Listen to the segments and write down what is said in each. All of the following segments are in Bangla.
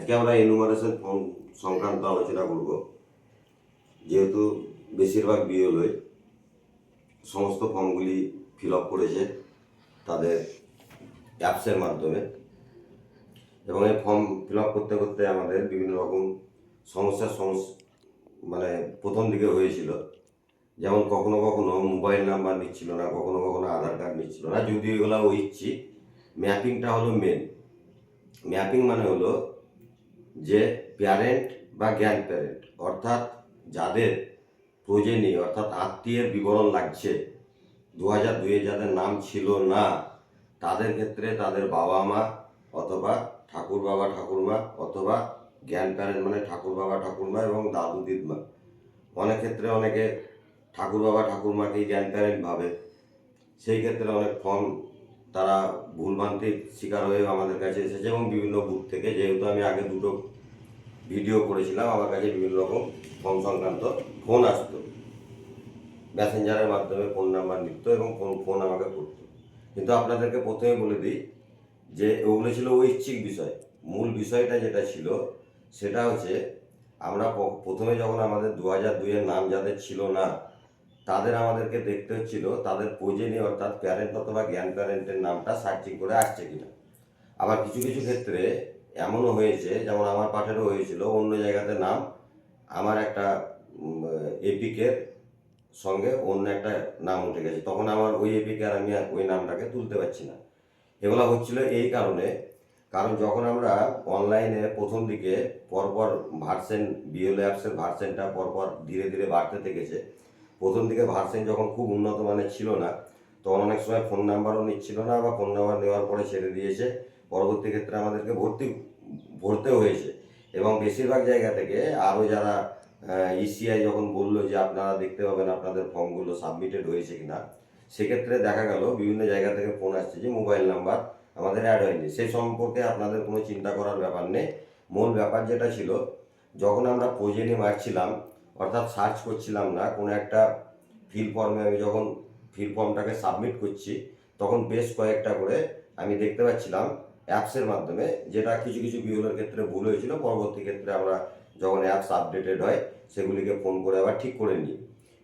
আজকে আমরা এনুমারেশন ফর্ম সংক্রান্ত আলোচনা করব। যেহেতু বেশিরভাগ বিএলওই সমস্ত ফর্মগুলি ফিল আপ করেছে তাদের অ্যাপসের মাধ্যমে, এবং এই ফর্ম ফিল আপ করতে করতে আমাদের বিভিন্ন রকম সমস্যার মানে প্রথম দিকে হয়েছিল। যেমন কখনো কখনো মোবাইল নাম্বার নিচ্ছিল না, কখনো কখনো আধার কার্ড নিচ্ছিল না, যদিও এগুলো ইচ্ছি। ম্যাপিংটা হলো মেন। ম্যাপিং মানে হলো যে প্যারেন্ট বা গ্র্যান্ড প্যারেন্ট, অর্থাৎ যাদের প্রজেনি অর্থাৎ আত্মীয়ের বিবরণ লাগছে 2002-এ যাদের নাম ছিল না, তাদের ক্ষেত্রে তাদের বাবা মা অথবা ঠাকুর বাবা ঠাকুরমা অথবা গ্র্যান্ড প্যারেন্ট মানে ঠাকুর বাবা ঠাকুরমা এবং দাদু দিদমা। অনেক ক্ষেত্রে অনেকে ঠাকুর বাবা ঠাকুরমাকেই গ্র্যান্ড প্যারেন্ট ভাবে। সেই ক্ষেত্রে অনেক ফর্ম তারা ভুলভ্রান্তির শিকার হয়ে আমাদের কাছে এসেছে, এবং বিভিন্ন বুথ থেকে, যেহেতু আমি আগে দুটো ভিডিও করেছিলাম, আমার কাছে বিভিন্ন রকম ফর্ম সংক্রান্ত ফোন আসতো, মেসেঞ্জারের মাধ্যমে ফোন নাম্বার নিত এবং ফোন আমাকে করতো। কিন্তু আপনাদেরকে প্রথমে বলে দিই যে ওগুলো ছিল ঐচ্ছিক বিষয়। মূল বিষয়টা যেটা ছিল সেটা হচ্ছে আমরা প্রথমে যখন আমাদের 2002-এর নাম যাদের ছিল না, তাদের আমাদেরকে দেখতে হচ্ছিল তাদের প্রজেনি অর্থাৎ প্যারেন্ট অথবা গ্র্যান্ড প্যারেন্টের নামটা সার্চিং করে আসছে কিনা। আবার কিছু কিছু ক্ষেত্রে এমনও হয়েছে, যেমন আমার পাঠেরও হয়েছিল, অন্য জায়গাতে নাম আমার একটা এপিকের সঙ্গে অন্য একটা নাম উঠে গেছে, তখন আমার ওই এপিকে আর আমি ওই নামটাকে তুলতে পারছি না। এগুলো হচ্ছিল এই কারণে, কারণ যখন আমরা অনলাইনে প্রথম দিকে পরপর ভার্সেন বিএলও অ্যাপসের ভার্সেনটা পরপর ধীরে ধীরে বাড়তে থেকেছে। প্রথম দিকে ভার্সেন যখন খুব উন্নত মানের ছিল না, তখন অনেক সময় ফোন নাম্বারও নিচ্ছিল না, বা ফোন নাম্বার নেওয়ার পরে ছেড়ে দিয়েছে। পরবর্তী ক্ষেত্রে আমাদেরকে ভরতেও হয়েছে, এবং বেশিরভাগ জায়গা থেকে আরও যারা ইসিআই যখন বললো যে আপনারা দেখতে পাবেন আপনাদের ফর্মগুলো সাবমিটেড হয়েছে কিনা, সেক্ষেত্রে দেখা গেল বিভিন্ন জায়গা থেকে ফোন আসছে যে মোবাইল নাম্বার আমাদের অ্যাড হয়নি। সেই সম্পর্কে আপনাদের কোনো চিন্তা করার ব্যাপার নেই। মূল ব্যাপার যেটা ছিল, যখন আমরা প্রজেনি মারছিলাম অর্থাৎ সার্চ করছিলাম না কোনো একটা ফিল ফর্মে, আমি যখন ফিল ফর্মটাকে সাবমিট করছি তখন বেশ কয়েকটা করে আমি দেখতে পাচ্ছিলাম অ্যাপসের মাধ্যমে, যেটা কিছু কিছু বিএলওর ক্ষেত্রে ভুল হয়েছিল। পরবর্তী ক্ষেত্রে আমরা যখন অ্যাপস আপডেটেড হয় সেগুলিকে ফোন করে আবার ঠিক করে নিই।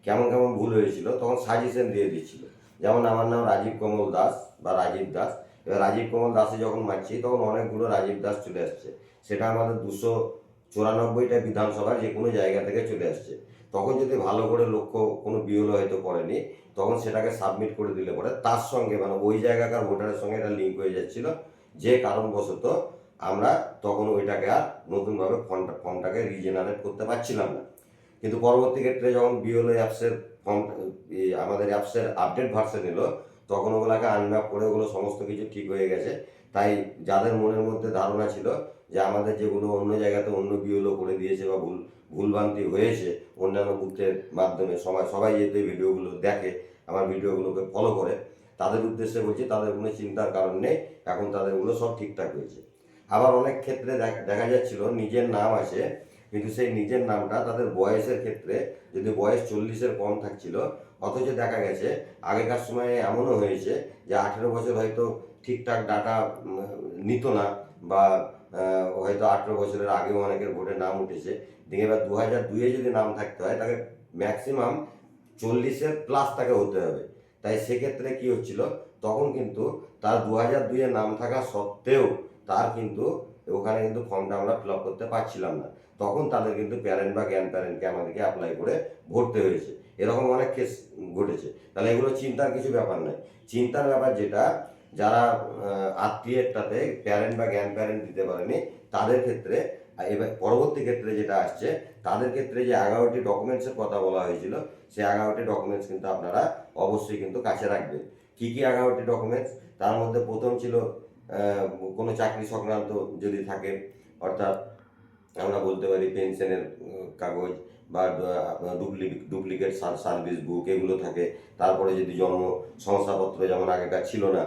কেমন কেমন ভুল হয়েছিল তখন সাজেশন দিয়ে দিচ্ছিল। যেমন আমার নাম রাজীব কমল দাস বা রাজীব দাস, এবার রাজীব কমল দাসে যখন মারছি তখন অনেকগুলো রাজীব দাস চলে আসছে। সেটা আমাদের 294টা বিধানসভার যে কোনো জায়গা থেকে চলে আসছে। তখন যদি ভালো করে লক্ষ্য কোনো বিএলও হয়তো করেনি, তখন সেটাকে সাবমিট করে দিলে পরে তার সঙ্গে মানে ওই জায়গাকার ভোটারের সঙ্গে এটা লিঙ্ক হয়ে যাচ্ছিল, যে কারণবশত আমরা তখন ওইটাকে আর নতুনভাবে ফর্মটাকে রিজেনারেট করতে পারছিলাম না। কিন্তু পরবর্তী ক্ষেত্রে যখন বিএলও অ্যাপসের ফর্ম আমাদের অ্যাপসের আপডেট ভার্সন এলো, তখন ওগুলোকে আনম্যাপ করে ওগুলো সমস্ত কিছু ঠিক হয়ে গেছে। তাই যাদের মনের মধ্যে ধারণা ছিল যে আমাদের যেগুলো অন্য জায়গাতে অন্য বিএলও করে দিয়েছে বা ভুলভ্রান্তি হয়েছে অন্যান্য বুথের মাধ্যমে, সবাই যেহেতু এই ভিডিওগুলো দেখে, আমার ভিডিওগুলোকে ফলো করে, তাদের উদ্দেশ্যে বলছি তাদের কোনো চিন্তার কারণ নেই, এখন তাদেরগুলো সব ঠিকঠাক হয়েছে। আবার অনেক ক্ষেত্রে দেখা যাচ্ছিল নিজের নাম আছে, কিন্তু সেই নিজের নামটা তাদের বয়সের ক্ষেত্রে যদি বয়স 40-এর কম থাকছিল, অথচ দেখা গেছে আগেকার সময়ে এমনও হয়েছে যে 18 বছর হয়তো ঠিকঠাক ডাটা নিত না, বা হয়তো 18 বছরের আগেও অনেকের ভোটে নাম উঠেছে। দেখে এবার 2002-এ যদি নাম থাকতে হয় তাকে ম্যাক্সিমাম 40-এর প্লাস তাকে হতে হবে। তাই সেক্ষেত্রে কি হচ্ছিল, তখন কিন্তু তার 2002-এর নাম থাকা সত্ত্বেও তার কিন্তু ওখানে কিন্তু ফর্মটা আমরা ফিল আপ করতে পারছিলাম না। তখন তাদের কিন্তু প্যারেন্ট বা গ্র্যান্ড প্যারেন্টকে আমাদেরকে অ্যাপ্লাই করে ভরতে হয়েছে। এরকম অনেক কেস ঘটেছে। তাহলে এগুলো চিন্তার কিছু ব্যাপার নয়। চিন্তার ব্যাপার যেটা, যারা আত্মীয়েরটাতে প্যারেন্ট বা গ্র্যান্ড প্যারেন্ট দিতে পারেনি, তাদের ক্ষেত্রে এবার পরবর্তী ক্ষেত্রে যেটা আসছে, তাদের ক্ষেত্রে যে 11টি ডকুমেন্টসের কথা বলা হয়েছিল, সেই 11টি ডকুমেন্টস কিন্তু আপনারা অবশ্যই কিন্তু কাছে রাখবেন। কী কী 11টি ডকুমেন্টস? তার মধ্যে প্রথম ছিল কোনো চাকরি সংক্রান্ত যদি থাকে, অর্থাৎ আমরা বলতে পারি পেনশনের কাগজ বা ডুপ্লিকেট সার্ভিস বুক, এগুলো থাকে। তারপরে যদি জন্ম শংসাপত্র, যেমন আগেকার ছিল না।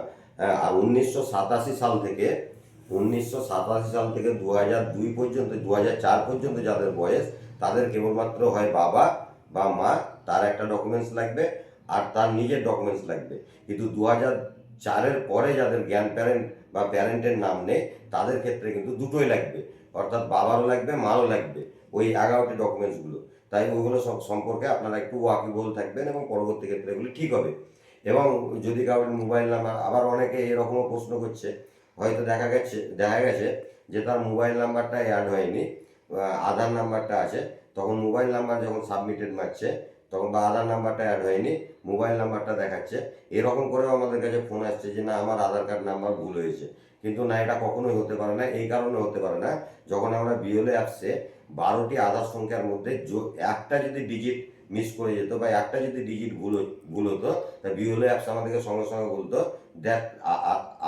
আর 1987 সাল থেকে 2002 পর্যন্ত 2004 পর্যন্ত যাদের বয়স, তাদের কেবলমাত্র হয় বাবা বা মা, তার একটা ডকুমেন্টস লাগবে আর তার নিজের ডকুমেন্টস লাগবে। কিন্তু 2004-এর পরে যাদের গ্র্যান্ড প্যারেন্ট বা প্যারেন্টের নাম নেই, তাদের ক্ষেত্রে কিন্তু দুটোই লাগবে, অর্থাৎ বাবারও লাগবে, মারও লাগবে, ওই 11টি ডকুমেন্টসগুলো। তাই ওইগুলো সব সম্পর্কে আপনারা একটু ওয়াকিবহল থাকবেন এবং পরবর্তী ক্ষেত্রে এগুলি ঠিক হবে। এবং যদি কারোর মোবাইল নাম্বার, আবার অনেকে এরকমও প্রশ্ন করছে, হয়তো দেখা গেছে যে তার মোবাইল নাম্বারটা অ্যাড হয়নি, আধার নাম্বারটা আছে, তখন মোবাইল নাম্বার যখন সাবমিটেড মারছে তখন, বা আধার নাম্বারটা অ্যাড হয়নি, মোবাইল নাম্বারটা দেখাচ্ছে, এরকম করেও আমাদের কাছে ফোন আসছে যে না আমার আধার কার্ড নাম্বার ভুল হয়েছে। কিন্তু না, এটা কখনোই হতে পারে না। এই কারণে হতে পারে না, যখন আমরা বিএলও অ্যাপসে 12টি আধার সংখ্যার মধ্যে একটা যদি ডিজিট মিস করে যেত বা একটা যদি ডিজিট ভুল হতো, তা বিএলও অ্যাপস আমাদেরকে সঙ্গে সঙ্গে বলতো that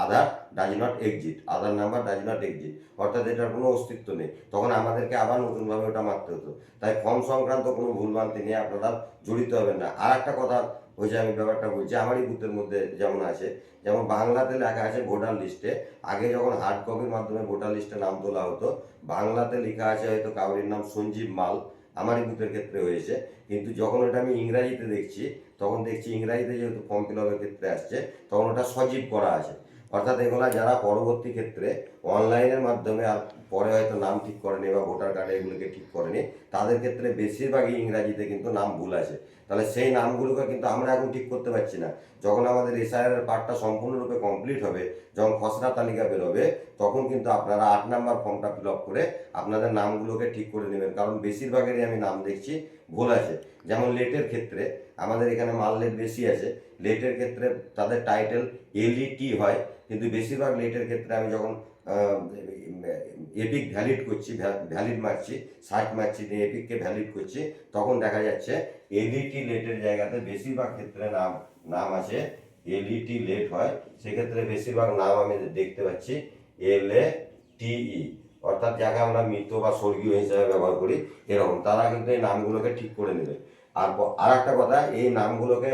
Aadhaar does not exit, Aadhaar number does not exit, অর্থাৎ এটার কোনো অস্তিত্ব নেই। তখন আমাদেরকে আবার নতুনভাবে ওটা মারতে হতো। তাই ফর্ম সংক্রান্ত কোনো ভুলভ্রান্তি নিয়ে আপনারা জড়িত হবেন না। আর একটা কথা হয়েছে, আমি ব্যাপারটা বলছি, আমারই বুথের মধ্যে যেমন আছে, যেমন বাংলাতে লেখা আছে ভোটার লিস্টে, আগে যখন হার্ড কপির মাধ্যমে ভোটার লিস্টে নাম তোলা হতো, বাংলাতে লেখা আছে হয়তো কাউরির নাম সঞ্জীব মাল, আমারই বুথের ক্ষেত্রে হয়েছে। কিন্তু যখন ওটা আমি ইংরাজিতে দেখছি, তখন দেখছি ইংরাজিতে যেহেতু ফর্ম ফিল আপের ক্ষেত্রে আসছে, তখন ওটা সজীব করা আছে। অর্থাৎ এগুলা যারা পরবর্তী ক্ষেত্রে অনলাইনের মাধ্যমে আর পরে হয়তো নাম ঠিক করেনি বা ভোটার কার্ডে এগুলোকে ঠিক করেনি, তাদের ক্ষেত্রে বেশিরভাগই ইংরাজিতে কিন্তু নাম ভুল আছে। তাহলে সেই নামগুলোকে কিন্তু আমরা এখন ঠিক করতে পারছি না। যখন আমাদের এসআইআর পার্টটা সম্পূর্ণরূপে কমপ্লিট হবে, যখন খসড়া তালিকা বেরোবে, তখন কিন্তু আপনারা 8 নাম্বার ফর্মটা ফিল আপ করে আপনাদের নামগুলোকে ঠিক করে নেবেন। কারণ বেশিরভাগেরই আমি নাম দেখছি ভুল আছে। যেমন লেটের ক্ষেত্রে আমাদের এখানে মাল লেট বেশি আছে, লেটের ক্ষেত্রে তাদের টাইটেল এলইটি হয়, কিন্তু বেশিরভাগ লেটের ক্ষেত্রে আমি যখন এপিক ভ্যালিড করছি, ভ্যালিড মারছি, সার্চ মারছি দিয়ে এপিককে ভ্যালিড করছি, তখন দেখা যাচ্ছে এলইটি লেটের জায়গাতে বেশিরভাগ ক্ষেত্রে নাম আছে এলইটি লেট হয়, সেক্ষেত্রে বেশিরভাগ নাম আমি দেখতে পাচ্ছি LATE, অর্থাৎ যাকে আমরা মৃত বা স্বর্গীয় হিসাবে ব্যবহার করি, এরকম তারা কিন্তু এই নামগুলোকে ঠিক করে নেবে। আর একটা কথা, এই নামগুলোকে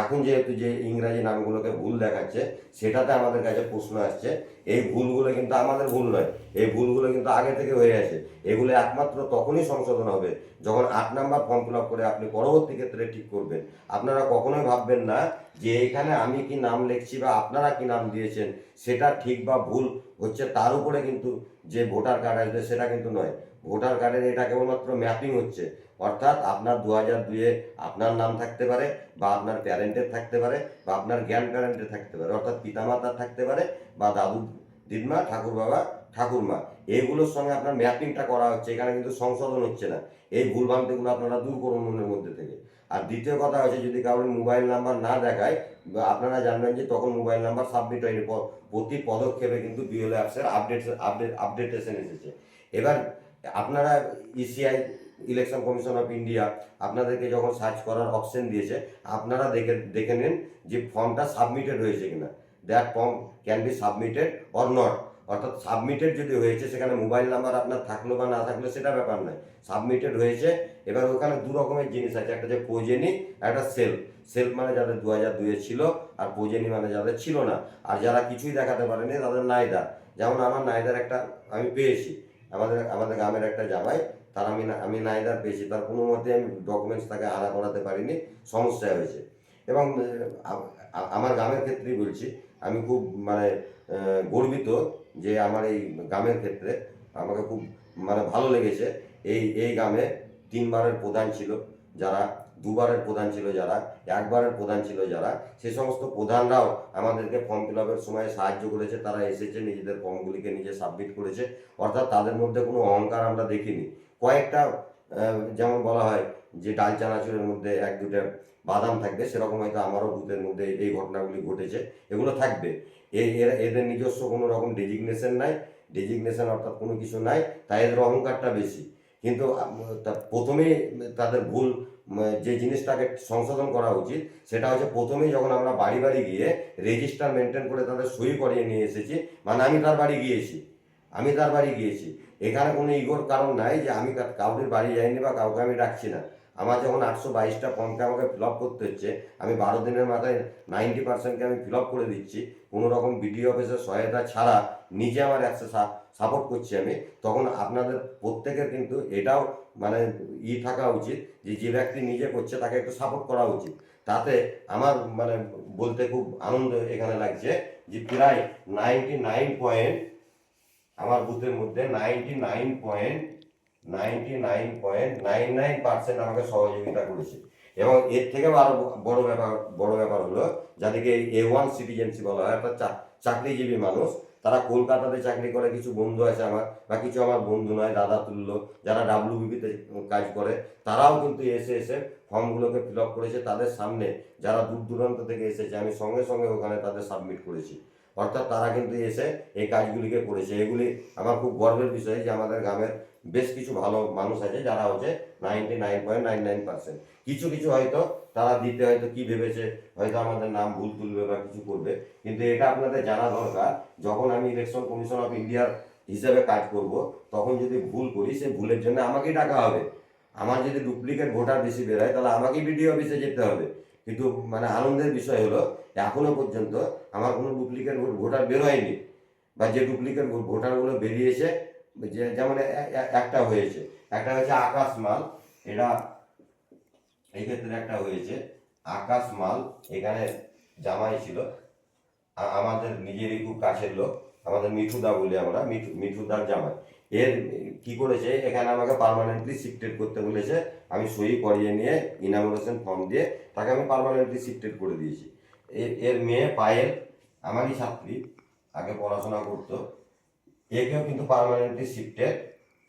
এখন যেহেতু যে ইংরাজি নামগুলোকে ভুল দেখাচ্ছে, সেটাতে আমাদের কাছে প্রশ্ন আসছে, এই ভুলগুলো কিন্তু আমাদের ভুল নয়, এই ভুলগুলো কিন্তু আগে থেকে হয়ে আছে। এগুলো একমাত্র তখনই সংশোধন হবে যখন 8 নাম্বার ফর্ম ফিল আপ করে আপনি পরবর্তী ক্ষেত্রে ঠিক করবেন। আপনারা কখনোই ভাববেন না যে এখানে আমি কি নাম লিখছি বা আপনারা কি নাম দিয়েছেন সেটা ঠিক বা ভুল হচ্ছে, তার উপরে কিন্তু যে ভোটার কার্ড আসবে সেটা কিন্তু নয়। ভোটার কার্ডের এটা কেবলমাত্র ম্যাপিং হচ্ছে, অর্থাৎ আপনার 2002-এ আপনার নাম থাকতে পারে, বা আপনার প্যারেন্টের থাকতে পারে, বা আপনার গ্র্যান্ড প্যারেন্টের থাকতে পারে, অর্থাৎ পিতামাতার থাকতে পারে, বা দাদু দিদমা, ঠাকুর বাবা, ঠাকুরমা, এইগুলোর সঙ্গে আপনার ম্যাপিংটা করা হচ্ছে, এখানে কিন্তু সংশোধন হচ্ছে না। এই ভুলভ্রান্তিগুলো আপনারা দূর করুন মনের মধ্যে থেকে। আর দ্বিতীয় কথা হচ্ছে, যদি কারোর মোবাইল নাম্বার না দেখায়, আপনারা জানবেন যে তখন মোবাইল নাম্বার সাবমিট হয়নি। প্রতি পদক্ষেপে কিন্তু বিএলও অ্যাপসের আপডেটেশন এসেছে। এবার আপনারা ECI, election commission of India, আপনাদেরকে যখন সার্চ করার অপশন দিয়েছে, আপনারা দেখে নিন যে ফর্মটা সাবমিটেড হয়েছে কিনা। That form can be submitted or not, অর্থাৎ সাবমিটেড যদি হয়েছে, সেখানে মোবাইল নাম্বার আপনার থাকলো বা না থাকলো সেটা ব্যাপার নয়, সাবমিটেড হয়েছে। এবার ওখানে দু রকমের জিনিস আছে, একটা যে প্রোজেনি, একটা সেলফ মানে যাদের 2002-এ ছিল, আর প্রোজেনি মানে যাদের ছিল না, আর যারা কিছুই দেখাতে পারেনি তাদের নাইদার। যেমন আমার নাইদার একটা আমি পেয়েছি, আমাদের গ্রামের একটা জামাই, তার আমি নাইদার পেয়েছি, তার কোনো মতে আমি ডকুমেন্টস তাকে আনা করাতে পারিনি, সমস্যা হয়েছে। এবং আমার গ্রামের ক্ষেত্রেই বলছি, আমি খুব মানে গর্বিত যে আমার এই গ্রামের ক্ষেত্রে আমাকে খুব মানে ভালো লেগেছে। এই গ্রামে 3 বারের প্রধান ছিল যারা, 2 বারের প্রধান ছিল যারা, 1 বারের প্রধান ছিল যারা, সেই সমস্ত প্রধানরাও আমাদেরকে ফর্ম ফিল আপের সময় সাহায্য করেছে। তারা এসেছে, নিজেদের ফর্মগুলিকে নিজে সাবমিট করেছে, অর্থাৎ তাদের মধ্যে কোনো অহংকার আমরা দেখিনি। কয়েকটা যেমন বলা হয় যে ডাল চানাচুরের মধ্যে 1-2টা বাদাম থাকবে, সেরকম হয়তো আমারও বুথের মধ্যে এই ঘটনাগুলি ঘটেছে, এগুলো থাকবে। এদের নিজস্ব কোনো রকম ডেজিগনেশন অর্থাৎ কোনো কিছু নাই, তাই এদের অহংকারটা বেশি। কিন্তু প্রথমেই তাদের ভুল, যে জিনিসটাকে সংশোধন করা উচিত সেটা হচ্ছে, প্রথমেই যখন আমরা বাড়ি বাড়ি গিয়ে রেজিস্টার মেনটেন করে তাদের সই করিয়ে নিয়ে এসেছি, মানে আমি তার বাড়ি গিয়েছি, এখানে কোনো ইগোর কারণ নাই যে আমি কাউরির বাড়ি যাইনি বা কাউকে আমি ডাকছি না। আমার যখন 822টা ফর্মকে আমাকে ফিল আপ করতে হচ্ছে, আমি 12 দিনের মাথায় 90%কে আমি ফিল আপ করে দিচ্ছি, কোনো রকম বিডিও অফিসের সহায়তা ছাড়া নিজে আমার সাপোর্ট করছি আমি, তখন আপনাদের প্রত্যেকের কিন্তু এটাও মানে থাকা উচিত যে ব্যক্তি নিজে করছে তাকে একটু সাপোর্ট করা উচিত। তাতে আমার মানে বলতে খুব আনন্দ এখানে লাগছে যে প্রায় 99 আমার বুথের মধ্যে 99.99% আমাকে সহযোগিতা করেছে। এবং এর থেকে আরো বড় ব্যাপার হলো, যাদেরকে A1 সিটিজেনশিপ বলা হয়, অর্থাৎ চাকরিজীবী মানুষ, তারা কলকাতাতে চাকরি করে। কিছু বন্ধু আছে আমার, বা কিছু আমার বন্ধু নয়, দাদা তুল্য, যারা WBPতে কাজ করে, তারাও কিন্তু এসে ফর্মগুলোকে ফিল আপ করেছে। তাদের সামনে যারা দূর দূরান্ত থেকে এসেছে, আমি সঙ্গে সঙ্গে ওখানে তাদের সাবমিট করেছি। অর্থাৎ তারা কিন্তু এসে এই কাজগুলিকে করেছে। এগুলি আমার খুব গর্বের বিষয় যে আমাদের গ্রামের বেশ কিছু ভালো মানুষ আছে যারা হচ্ছে 99.99%। কিছু কিছু হয়তো তারা দিতে হয়তো কি ভেবেছে, হয়তো আমাদের নাম ভুল তুলবে বা কিছু করবে, কিন্তু এটা আপনাদের জানা দরকার, যখন আমি ইলেকশন কমিশন অফ ইন্ডিয়ার হিসেবে কাজ করব, তখন যদি ভুল করি, সেই ভুলের জন্য আমাকেই টাকা হবে। আমার যদি ডুপ্লিকেট ভোটার বেশি বেরোয়, তাহলে আমাকেই বিডিও অফিসে যেতে হবে। কিন্তু মানে আনন্দের বিষয় হলো, এখনো পর্যন্ত আমার কোনো ডুপ্লিকেট ভোটার বেরোয়নি, বা যে ডুপ্লিকেট ভোটারগুলো বেরিয়েছে, যেমন একটা হয়েছে আকাশ মাল। এটা এই ক্ষেত্রে একটা হয়েছে আকাশ মাল, এখানে জামাই ছিল আমাদের নিজেরই খুব কাছের লোক, আমাদের মিঠুদা বলি আমরা, মিঠুদার জামাই। এর কি করেছে, এখানে আমাকে পার্মানেন্টলি শিফটেড করতে বলেছে। আমি সই করিয়ে নিয়ে ইনামোরেশন ফর্ম দিয়ে তাকে আমি পার্মানেন্টলি শিফটেড করে দিয়েছি। এর মেয়ে পায়েল আমারই ছাত্রী, আগে পড়াশোনা করতো, একেও কিন্তু পার্মানেন্টলি শিফটেড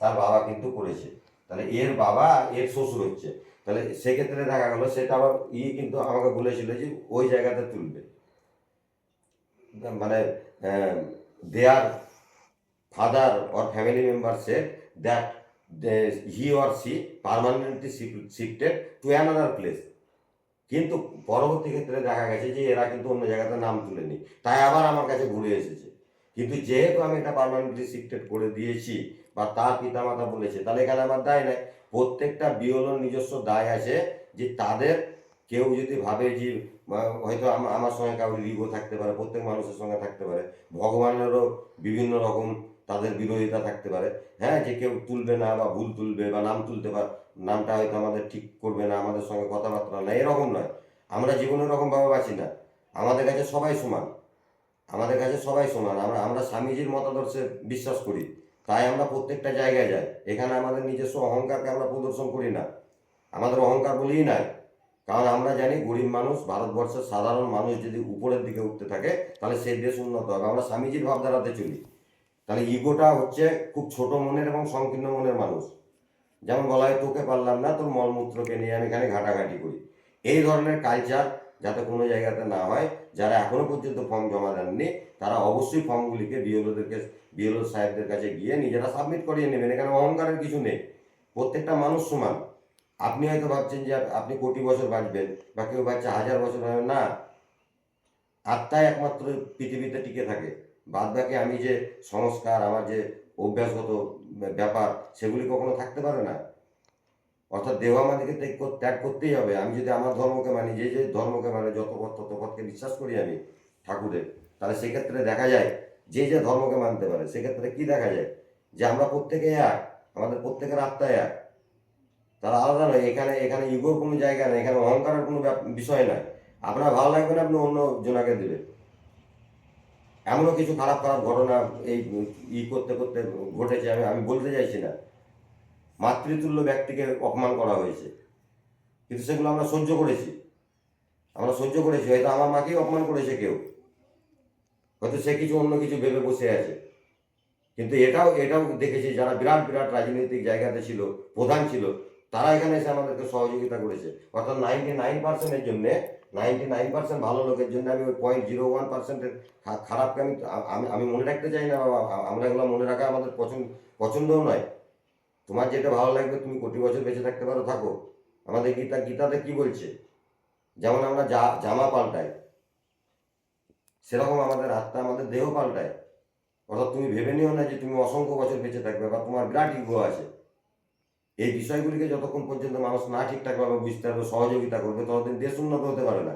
তার বাবা কিন্তু করেছে। তাহলে এর বাবা এর শ্বশুর হচ্ছে। তাহলে সেক্ষেত্রে দেখা গেলো সেটা আবার কিন্তু আমাকে বলেছিল যে ওই জায়গাতে তুলবে, মানে their father or family member said that he or she permanently shifted to another place. কিন্তু পরবর্তী ক্ষেত্রে দেখা গেছে যে এরা কিন্তু অন্য জায়গাতে নাম তুলেনি, তাই আবার আমার কাছে ঘুরে এসেছে। কিন্তু যেহেতু আমি এটা পার্মানেন্টলি শিফটেড করে দিয়েছি, বা তার পিতামাতা বলেছে, তাহলে এখানে আমার দায় নাই। প্রত্যেকটা বিওলোর নিজস্ব দায় আছে, যে তাদের কেউ যদি ভাবে যে হয়তো আমার সঙ্গে কারোর ইগো থাকতে পারে, প্রত্যেক মানুষের সঙ্গে থাকতে পারে, ভগবানেরও বিভিন্ন রকম তাদের বিরোধিতা থাকতে পারে। হ্যাঁ, যে কেউ তুলবে না, বা ভুল তুলবে, বা নাম তুলতে পারে, নামটা হয়তো আমাদের ঠিক করবে না, আমাদের সঙ্গে কথাবার্তা না, এরকম নয়। আমরা জীবনে এরকমভাবে বাঁচি না। আমাদের কাছে সবাই সমান, আমরা স্বামীজির মতাদর্শে বিশ্বাস করি, তাই আমরা প্রত্যেকটা জায়গায় যাই। এখানে আমাদের নিজস্ব অহংকারকে আমরা প্রদর্শন করি না, আমাদের অহংকার বলেই নাই। কারণ আমরা জানি গরিব মানুষ, ভারতবর্ষের সাধারণ মানুষ যদি উপরের দিকে উঠতে থাকে, তাহলে সেই দেশ উন্নত হবে। আমরা স্বামীজির ভাবধারাতে চলি। তাহলে ইগোটা হচ্ছে খুব ছোট মনের এবং সংকীর্ণ মনের মানুষ। যেমন বলা হয়, তোকে পারলাম না, তোর মলমূত্রকে নিয়ে আমি এখানে ঘাটাঘাটি করি। এই ধরনের কালচার যাতে কোনো জায়গাতে না হয়। যারা এখনো পর্যন্ত ফর্ম জমা দেননি, তারা অবশ্যই ফর্মগুলিকে বিএলও সাহেবদের কাছে গিয়ে নিজেরা সাবমিট করিয়ে নেবেন। এখানে অহংকারের কিছু নেই, প্রত্যেকটা মানুষ সমান। আপনি হয়তো ভাবছেন যে আপনি কোটি বছর বাঁচবেন, বা কেউ ভাবছে 1000 বছর বাঁচবেন, না। আত্মাই একমাত্র পৃথিবীতে টিকে থাকে। বাদ বাকি আমি যে সংস্কার, আমার যে অভ্যাসগত ব্যাপার, সেগুলি কখনো থাকতে পারে না। অর্থাৎ দেহ আমাদেরকে ত্যাগ করতেই হবে। আমি যদি আমার ধর্মকে মানি, যে ধর্মকে মানে, যত পথ তত পথকে বিশ্বাস করি আমি ঠাকুরের, তাহলে সেক্ষেত্রে দেখা যায় যে ধর্মকে মানতে পারে, সেক্ষেত্রে কি দেখা যায়, যে আমরা প্রত্যেকে এক, আমাদের প্রত্যেকের আত্মা এক, তারা আলাদা নয়। এখানে এখানে ইগোর কোনো জায়গা নেই, এখানে অহংকারের কোনো বিষয় নয়। আপনার ভালো লাগবে না, আপনি অন্য জনাকে দেবেন। এমনও কিছু খারাপ খারাপ ঘটনা এই করতে করতে ঘটেছে, আমি বলতে চাইছি না। মাতৃতুল্য ব্যক্তিকে অপমান করা হয়েছে, কিন্তু সেগুলো আমরা সহ্য করেছি। হয়তো আমার মাকেই অপমান করেছে কেউ, হয়তো সে কিছু অন্য কিছু ভেবে বসে আছে, কিন্তু এটাও দেখেছি, যারা বিরাট বিরাট রাজনৈতিক জায়গাতে ছিল, প্রধান ছিল, তারা এখানে এসে আমাদেরকে সহযোগিতা করেছে। অর্থাৎ 99%-এর জন্যে, 99% ভালো লোকের জন্য আমি ওই 0.01%-এর খারাপকে আমি মনে রাখতে চাই না। বাবা, আমরা এগুলো মনে রাখা আমাদের পছন্দও নয়। তোমার যেটা ভালো লাগবে, তুমি কোটি বছর বেঁচে থাকতে পারো, থাকো। আমাদের গীতাতে কি বলছে, যেমন আমরা জামা পাল্টাই, সেরকম আমাদের আত্মা, আমাদের দেহ পাল্টায়। অর্থাৎ তুমি ভেবে নিও না যে তুমি অসংখ্য বছর বেঁচে থাকবে, বা তোমার বিরাট ইগো আছে। এই বিষয়গুলিকে যতক্ষণ পর্যন্ত মানুষ না ঠিকঠাকভাবে বুঝতে পারবে, সহযোগিতা করবে, ততদিন দেশ উন্নত হতে পারে না।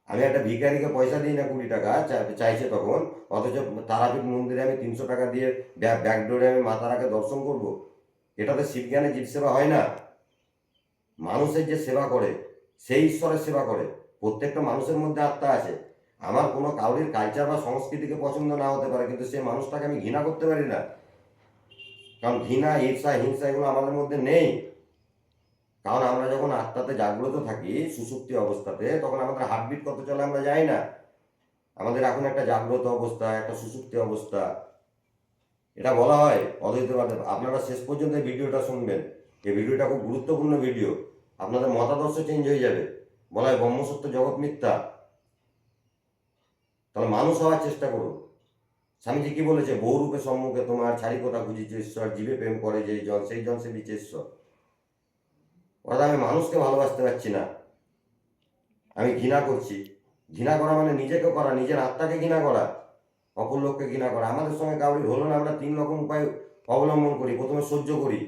আমি একটা ভিখারিকে পয়সা দিই না 20 টাকা চাইছে তখন, অথচ তারাপীঠ মন্দিরে আমি 300 টাকা দিয়ে ব্যাকডোরে আমি মা তারাকে দর্শন করব। এটাতে শিবজ্ঞানে জীব সেবা হয় না। মানুষের যে সেবা করে, সেই ঈশ্বরের সেবা করে। প্রত্যেকটা মানুষের মধ্যে আত্মা আছে। আমার কোনো কাউরির কালচার বা সংস্কৃতিকে পছন্দ না হতে পারে, কিন্তু সেই মানুষটাকে আমি ঘৃণা করতে পারি না। কারণ ঘৃণা, ঈর্ষা, হিংসা এগুলো আমাদের মধ্যে নেই। কারণ আমরা যখন আত্মাতে জাগ্রত থাকি, সুষুপ্তি অবস্থাতে, তখন আমাদের হার্টবিট কত চলে আমরা জানি না। আমাদের এখন একটা জাগ্রত অবস্থা, একটা সুষুপ্তি অবস্থা, এটা বলা হয় অদ্বৈতবাদে। আপনারা শেষ পর্যন্ত এই ভিডিওটা শুনবেন, এই ভিডিওটা খুব গুরুত্বপূর্ণ ভিডিও, আপনাদের মতাদর্শ চেঞ্জ হয়ে যাবে। বলা হয় ব্রহ্মসত্য জগৎ মিথ্যা। তাহলে মানুষ হওয়ার চেষ্টা করুন। স্বামীজি কি বলেছে? বহুরূপে সম্মুখে তোমার ছাড়ি কথা খুঁজিছে ঈশ্বর, জীবে প্রেম করে যেই জন সেই জন সে বিচে ঈশ্বর। অর্থাৎ আমি মানুষকে ভালোবাসতে পারছি না, আমি ঘৃণা করছি। ঘৃণা করা মানে নিজেকে করা, নিজের আত্মাকে ঘৃণা করা, অপর লোককে ঘৃণা করা। আমাদের সঙ্গে কাউরির হলো না, আমরা 3 রকম উপায় অবলম্বন করি। প্রথমে সহ্য করি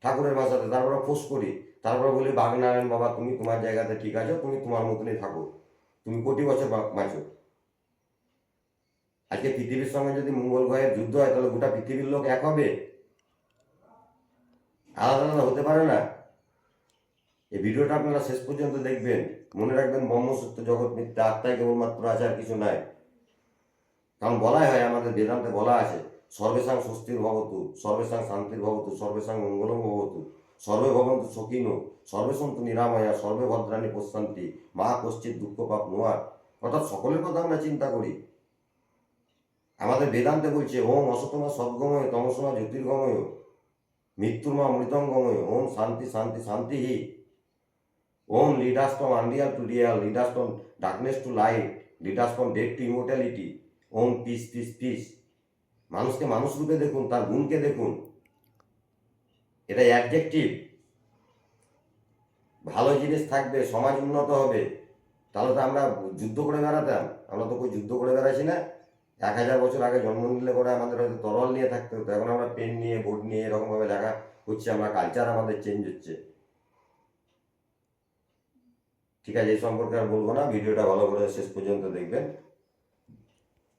ঠাকুরের ভাষাতে, তারপরে ফোঁস করি, তারপরে বলি বাগনারায়ণ বাবা তুমি তোমার জায়গাতে ঠিক আছো, তুমি তোমার মতনই থাকো, তুমি কোটি বছর বাঁচো। আজকে পৃথিবীর সঙ্গে যদি মঙ্গল গ্রহের যুদ্ধ হয়, তাহলে গোটা পৃথিবীর লোক এক হবে? আলাদা আলাদা হতে পারে না। এই ভিডিওটা আপনারা শেষ পর্যন্ত দেখবেন। মনে রাখবেন ব্রহ্মসত্য জগৎ মিথ্যা, আত্মায় কেবলমাত্র আছে, আর কিছু নাই। কারণ বলাই হয়, আমাদের বেদান্তে বলা আছে সর্বেষাং স্বস্তির ভবতু, সর্বেষাং শান্তির ভবতু, সর্বেষাং মঙ্গলং ভবতু, সর্বে ভবন্তু সুখিনো, সর্বে সন্তু নিরাময়া, সর্বে ভদ্রাণি পশ্যন্তি, মা কশ্চিৎ দুঃখ পাপ নোয়া। অর্থাৎ সকলের কথা আমরা চিন্তা করি। আমাদের বেদান্তে বলছে ওম অসতমা সদ্গময়, তমসমা জ্যোতির্গময়, মৃত্যুর্মা মৃতঙ্গময়, ওম শান্তি শান্তি শান্তিহি, Om lead us from unreal to real, lead us from darkness to light, lead us from death to immortality, Om peace peace peace. মানুষকে মানুষ রূপে দেখুন, তার গুণকে দেখুন। এটা অ্যাডজেক্টিভ। ভালো জিনিস থাকবে, সমাজ উন্নত হবে। তাহলে তো আমরা যুদ্ধ করে বেড়াতাম? আমরা তো যুদ্ধ করে বেড়াচ্ছি না। 1000 বছর আগে জন্ম নিলে পরে আমাদের হয়তো তরোয়াল নিয়ে থাকতে হতো, এখন আমরা পেন নিয়ে, বোর্ড নিয়ে এরকমভাবে লেখা করছি। আমরা কালচার আমাদের চেঞ্জ হচ্ছে। ঠিক আছে, এই সম্পর্কে আর বলবো না, ভিডিওটা ভালো করে শেষ পর্যন্ত দেখবেন।